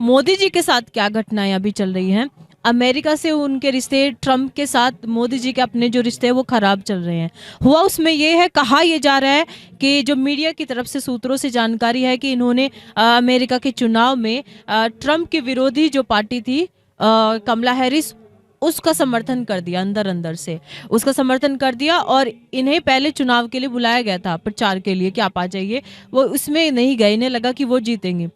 मोदी जी के साथ क्या घटनाएं अभी चल रही हैं। अमेरिका से उनके रिश्ते, ट्रम्प के साथ मोदी जी के अपने जो रिश्ते हैं वो खराब चल रहे हैं। हुआ उसमें ये है, कहा यह जा रहा है कि जो मीडिया की तरफ से सूत्रों से जानकारी है कि इन्होंने अमेरिका के चुनाव में ट्रम्प की विरोधी जो पार्टी थी कमला हैरिस, उसका समर्थन कर दिया, अंदर अंदर से उसका समर्थन कर दिया। और इन्हें पहले चुनाव के लिए बुलाया गया था प्रचार के लिए कि आप आ जाइए, वो उसमें नहीं गए, इन्हें लगा कि वो जीतेंगे।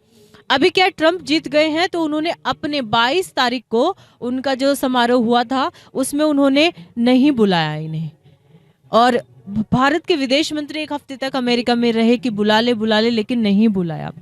अभी क्या ट्रम्प जीत गए हैं तो उन्होंने अपने 22 तारीख को उनका जो समारोह हुआ था उसमें उन्होंने नहीं बुलाया इन्हें। और भारत के विदेश मंत्री एक हफ्ते तक अमेरिका में रहे कि बुला ले, लेकिन नहीं बुलाया।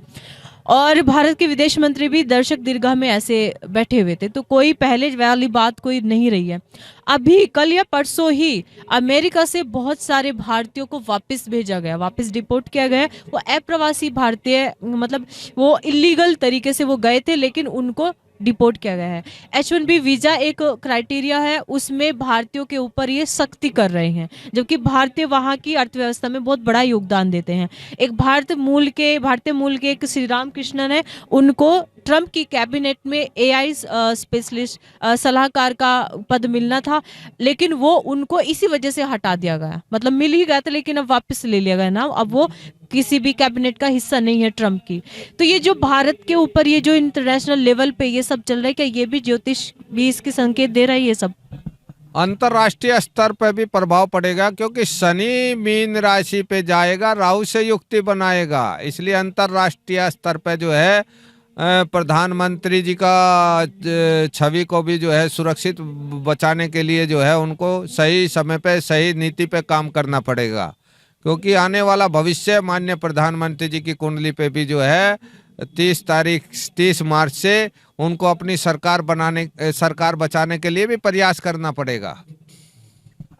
और भारत के विदेश मंत्री भी दर्शक दीर्घा में ऐसे बैठे हुए थे, तो कोई पहले वाली बात कोई नहीं रही है। अभी कल या परसों ही अमेरिका से बहुत सारे भारतीयों को वापस भेजा गया, वापस डिपोर्ट किया गया। वो अप्रवासी भारतीय, मतलब वो इलीगल तरीके से वो गए थे, लेकिन उनको डिपोर्ट किया गया है। H1B वीजा एक क्राइटेरिया है, उसमें भारतीयों के ऊपर ये सख्ती कर रहे हैं, जबकि भारतीय वहाँ की अर्थव्यवस्था में बहुत बड़ा योगदान देते हैं। एक भारतीय मूल के एक श्री राम कृष्णन है, उनको ट्रम्प की कैबिनेट में AI स्पेशलिस्ट सलाहकार का पद मिलना था, लेकिन वो उनको इसी वजह से हटा दिया गया। मतलब मिल ही गया था लेकिन अब वापस ले लिया गया ना, अब वो किसी भी कैबिनेट का हिस्सा नहीं है ट्रम्प की। तो ये जो भारत के ऊपर ये जो इंटरनेशनल लेवल पे ये सब चल रहा है, क्या ये भी ज्योतिष भी इसके संकेत दे रहा है ये सब? अंतर्राष्ट्रीय स्तर पर भी प्रभाव पड़ेगा, क्योंकि शनि मीन राशि पे जाएगा, राहु से युक्ति बनाएगा। इसलिए अंतर्राष्ट्रीय स्तर पे जो है प्रधानमंत्री जी का छवि को भी जो है सुरक्षित बचाने के लिए जो है उनको सही समय पे सही नीति पे काम करना पड़ेगा, क्योंकि आने वाला भविष्य माननीय प्रधानमंत्री जी की कुंडली पे भी जो है 30 मार्च से उनको अपनी सरकार बचाने के लिए भी प्रयास करना पड़ेगा।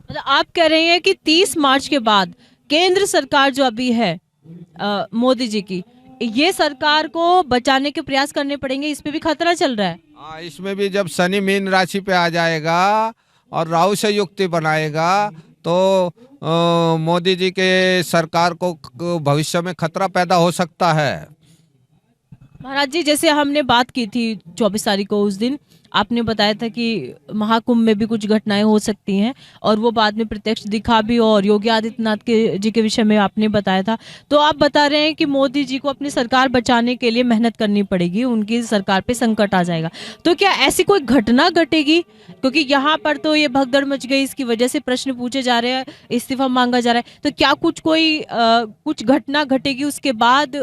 मतलब आप कह रहे हैं कि 30 मार्च के बाद केंद्र सरकार जो अभी है मोदी जी की, ये सरकार को बचाने के प्रयास करने पड़ेंगे, इस पे भी खतरा चल रहा है। हाँ, इसमें भी जब शनि मीन राशि पे आ जाएगा और राहु से युक्ति बनाएगा तो मोदी जी के सरकार को भविष्य में खतरा पैदा हो सकता है। महाराज जी, जैसे हमने बात की थी 24 तारीख को, उस दिन आपने बताया था कि महाकुंभ में भी कुछ घटनाएं हो सकती हैं, और वो बाद में प्रत्यक्ष दिखा भी, और योगी आदित्यनाथ जी के विषय में आपने बताया था। तो आप बता रहे हैं कि मोदी जी को अपनी सरकार बचाने के लिए मेहनत करनी पड़ेगी, उनकी सरकार पे संकट आ जाएगा। तो क्या ऐसी कोई घटना घटेगी? क्योंकि यहाँ पर तो ये भगदड़ मच गई, इसकी वजह से प्रश्न पूछे जा रहे हैं, इस्तीफा मांगा जा रहा है। तो क्या कुछ घटना घटेगी उसके बाद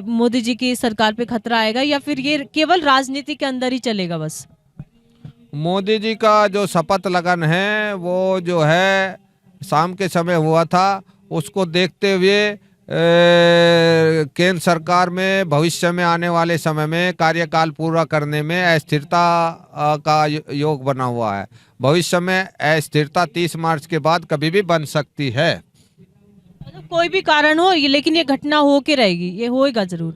मोदी जी की सरकार पे खतरा आएगा, या फिर ये केवल राजनीति के अंदर ही चलेगा बस? मोदी जी का जो शपथ लगन है वो जो है शाम के समय हुआ था, उसको देखते हुए केंद्र सरकार में भविष्य में आने वाले समय में कार्यकाल पूरा करने में अस्थिरता का योग बना हुआ है। भविष्य में अस्थिरता 30 मार्च के बाद कभी भी बन सकती है। मतलब कोई भी कारण हो, लेकिन ये घटना हो के रहेगी, ये होएगा जरूर।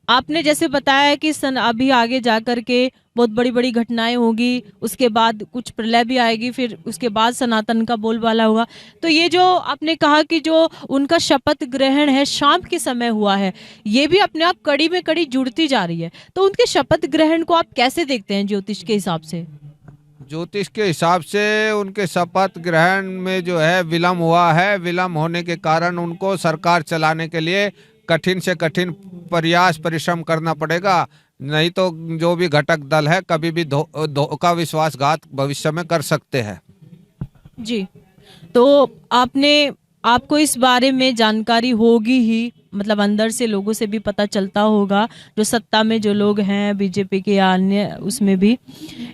आपने जैसे बताया कि अभी आगे जा कर के बहुत बड़ी बड़ी घटनाएं होगी, उसके बाद कुछ प्रलय भी आएगी, फिर उसके बाद सनातन का बोलबाला होगा। तो ये जो आपने कहा कि जो उनका शपथ ग्रहण है शाम के समय हुआ है, ये भी अपने आप कड़ी में कड़ी जुड़ती जा रही है। तो उनके शपथ ग्रहण को आप कैसे देखते हैं ज्योतिष के हिसाब से? ज्योतिष के हिसाब से उनके शपथ ग्रहण में जो है विलम्ब हुआ है। विलम्ब होने के कारण उनको सरकार चलाने के लिए कठिन से कठिन प्रयास परिश्रम करना पड़ेगा, नहीं तो जो भी घटक दल है कभी भी धोखा विश्वासघात भविष्य में कर सकते हैं। जी, तो आपको इस बारे में जानकारी होगी ही, मतलब अंदर से लोगों से भी पता चलता होगा, जो सत्ता में जो लोग हैं बीजेपी के या अन्य उसमें भी,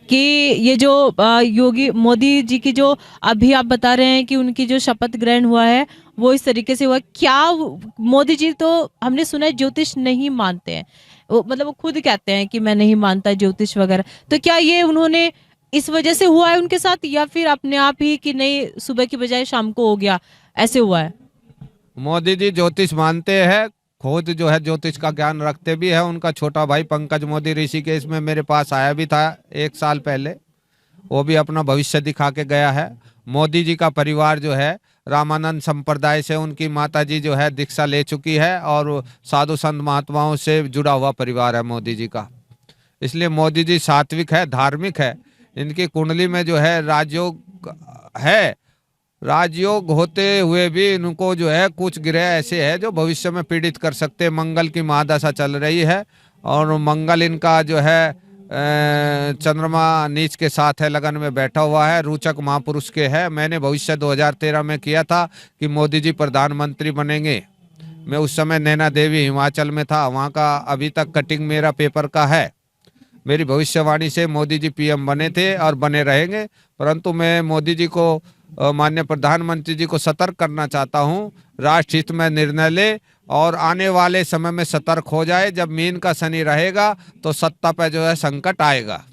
कि ये जो योगी मोदी जी की जो अभी आप बता रहे हैं कि उनकी जो शपथ ग्रहण हुआ है वो इस तरीके से हुआ। क्या मोदी जी, तो हमने सुना है ज्योतिष नहीं मानते हैं, मतलब वो खुद कहते हैं कि मैं नहीं मानता ज्योतिष वगैरह, तो क्या ये उन्होंने इस वजह से हुआ है उनके साथ, या फिर अपने आप ही कि नहीं सुबह की बजाय शाम को हो गया, ऐसे हुआ है? मोदी जी ज्योतिष मानते हैं, खुद जो है ज्योतिष का ज्ञान रखते भी है। उनका छोटा भाई पंकज मोदी ऋषिकेश में मेरे पास आया भी था 1 साल पहले, वो भी अपना भविष्य दिखा के गया है। मोदी जी का परिवार जो है रामानंद संप्रदाय से उनकी माताजी जो है दीक्षा ले चुकी है और साधु संत महात्माओं से जुड़ा हुआ परिवार है मोदी जी का। इसलिए मोदी जी सात्विक है, धार्मिक है। इनकी कुंडली में जो है राजयोग है। राजयोग होते हुए भी इनको जो है कुछ ग्रह ऐसे है जो भविष्य में पीड़ित कर सकते हैं। मंगल की महादशा चल रही है और मंगल इनका जो है चंद्रमा नीच के साथ है, लगन में बैठा हुआ है, रोचक महापुरुष के है। मैंने भविष्य 2013 में किया था कि मोदी जी प्रधानमंत्री बनेंगे। मैं उस समय नैना देवी हिमाचल में था, वहाँ का अभी तक कटिंग मेरा पेपर का है। मेरी भविष्यवाणी से मोदी जी पीएम बने थे और बने रहेंगे। परंतु मैं मोदी जी को, माननीय प्रधानमंत्री जी को सतर्क करना चाहता हूँ, राष्ट्र हित में निर्णय ले और आने वाले समय में सतर्क हो जाए। जब मीन का शनि रहेगा तो सत्ता पे जो है संकट आएगा।